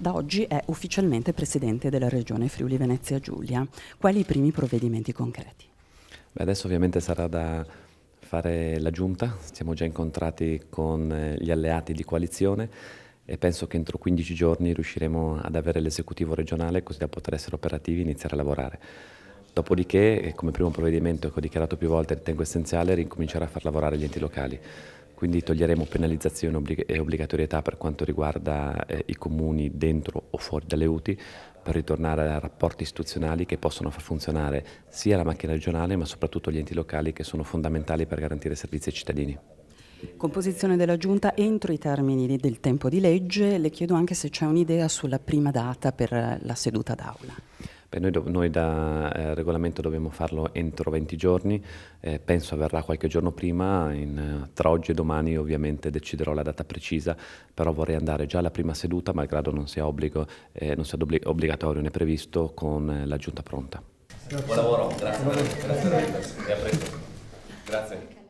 Da oggi è ufficialmente Presidente della Regione Friuli Venezia Giulia. Quali i primi provvedimenti concreti? Beh, adesso ovviamente sarà da fare la giunta, siamo già incontrati con gli alleati di coalizione e penso che entro 15 giorni riusciremo ad avere l'esecutivo regionale così da poter essere operativi e iniziare a lavorare. Dopodiché, come primo provvedimento che ho dichiarato più volte, ritengo essenziale ricominciare a far lavorare gli enti locali. Quindi toglieremo penalizzazioni e obbligatorietà per quanto riguarda i comuni dentro o fuori dalle UTI per ritornare a rapporti istituzionali che possono far funzionare sia la macchina regionale ma soprattutto gli enti locali che sono fondamentali per garantire servizi ai cittadini. Composizione della Giunta entro i termini del tempo di legge. Le chiedo anche se c'è un'idea sulla prima data per la seduta d'aula. Beh, noi da regolamento dobbiamo farlo entro 20 giorni, penso avverrà qualche giorno prima, tra oggi e domani ovviamente deciderò la data precisa, però vorrei andare già alla prima seduta, malgrado non sia obbligatorio né previsto, con la giunta pronta. Buon lavoro, grazie. Grazie. E a presto. Grazie.